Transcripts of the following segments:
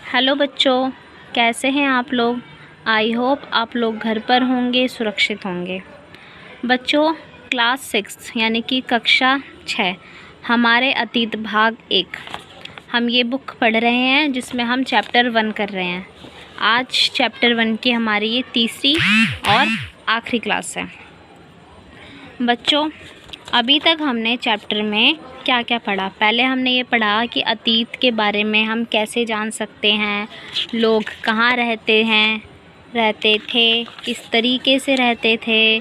Hello बच्चों, कैसे हैं आप लोग। आई होप आप लोग घर पर होंगे, सुरक्षित होंगे। बच्चों, क्लास 6 यानी कि कक्षा 6 हमारे अतीत भाग 1 हम ये बुक पढ़ रहे हैं जिसमें हम चैप्टर 1 कर रहे हैं। आज चैप्टर 1 की हमारी ये तीसरी और आखिरी क्लास है। बच्चों, अभी तक हमने चैप्टर में क्या क्या पढ़ा। पहले हमने ये पढ़ा कि अतीत के बारे में हम कैसे जान सकते हैं, लोग कहाँ रहते थे, किस तरीके से रहते थे,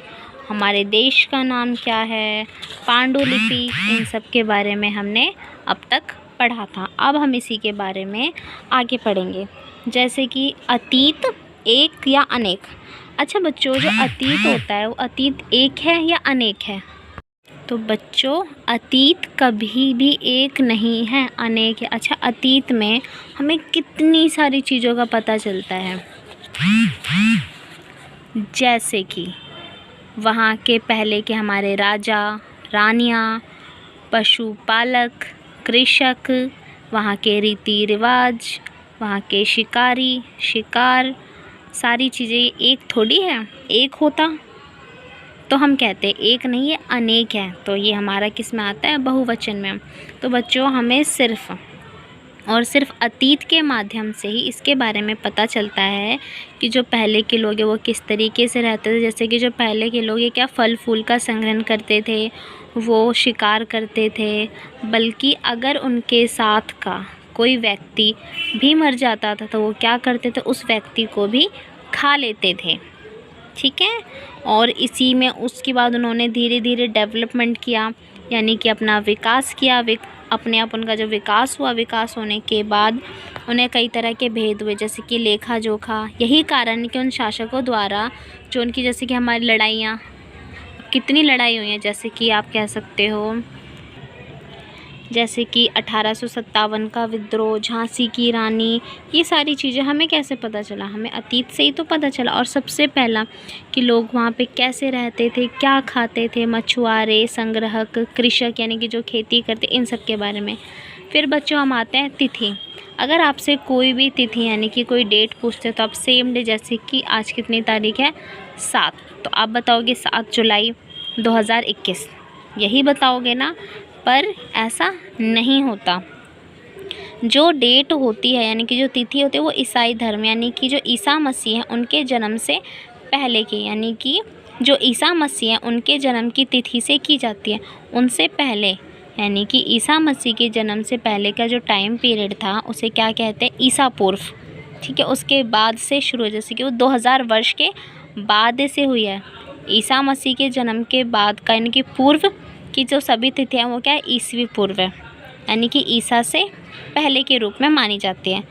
हमारे देश का नाम क्या है, पांडुलिपि, इन सब के बारे में हमने अब तक पढ़ा था। अब हम इसी के बारे में आगे पढ़ेंगे, जैसे कि अतीत एक या अनेक। अच्छा बच्चों, जो अतीत होता है वो अतीत एक है या अनेक है? तो बच्चों, अतीत कभी भी एक नहीं है, अनेक है। अच्छा, अतीत में हमें कितनी सारी चीज़ों का पता चलता है, जैसे कि वहाँ के पहले के हमारे राजा रानियाँ, पशुपालक, कृषक, वहाँ के रीति रिवाज, वहाँ के शिकारी, शिकार, सारी चीज़ें एक थोड़ी है। एक होता तो हम कहते एक नहीं, ये अनेक है। तो ये हमारा किस में आता है? बहुवचन में। तो बच्चों, हमें सिर्फ और सिर्फ अतीत के माध्यम से ही इसके बारे में पता चलता है कि जो पहले के लोग हैं वो किस तरीके से रहते थे। जैसे कि जो पहले के लोग हैं क्या फल फूल का संग्रहण करते थे, वो शिकार करते थे, बल्कि अगर उनके साथ का कोई व्यक्ति भी मर जाता था तो वो क्या करते थे, उस व्यक्ति को भी खा लेते थे। ठीक है। और इसी में उसके बाद उन्होंने धीरे धीरे डेवलपमेंट किया, यानी कि अपना विकास किया। अपने आप उनका जो विकास हुआ, विकास होने के बाद उन्हें कई तरह के भेद हुए, जैसे कि लेखा जोखा। यही कारण है कि उन शासकों द्वारा जो उनकी, जैसे कि हमारी लड़ाइयाँ, कितनी लड़ाई हुई हैं, जैसे कि आप कह सकते हो, जैसे कि 1857 का विद्रोह, झांसी की रानी, ये सारी चीज़ें हमें कैसे पता चला? हमें अतीत से ही तो पता चला। और सबसे पहला कि लोग वहाँ पे कैसे रहते थे, क्या खाते थे, मछुआरे, संग्राहक, कृषक यानी कि जो खेती करते, इन सब के बारे में। फिर बच्चों हम आते हैं तिथि। अगर आपसे कोई भी तिथि यानी कि कोई डेट पूछते तो आप सेम डे, जैसे कि आज कितनी तारीख है? 7, तो आप बताओगे 7 जुलाई 2021, यही बताओगे ना। पर ऐसा नहीं होता। जो डेट होती है यानी कि जो तिथि होती है वो ईसाई धर्म यानी कि जो ईसा मसीह है उनके जन्म से पहले की, यानी कि जो ईसा मसीह है उनके जन्म की तिथि से की जाती है। उनसे पहले यानी कि ईसा मसीह के जन्म से पहले का जो टाइम पीरियड था उसे क्या कहते हैं? ईसा पूर्व। ठीक है। उसके बाद से शुरू है, जैसे कि वो 2000 वर्ष के बाद से हुई है। ईसा मसीह के जन्म के बाद का यानी कि पूर्व की जो सभी तिथियाँ वो क्या है? ईसवी पूर्व है, यानी कि ईसा से पहले के रूप में मानी जाती है।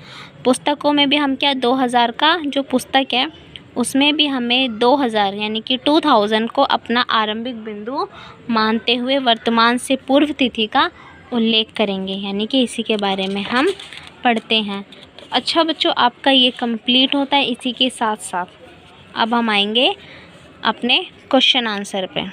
पुस्तकों में भी हम क्या 2000 का जो पुस्तक है उसमें भी हमें 2000 यानी कि 2000 को अपना आरंभिक बिंदु मानते हुए वर्तमान से पूर्व तिथि का उल्लेख करेंगे, यानी कि इसी के बारे में हम पढ़ते हैं। तो अच्छा बच्चों, आपका ये कंप्लीट होता है। इसी के साथ साथ अब हम आएंगे अपने क्वेश्चन आंसर पे।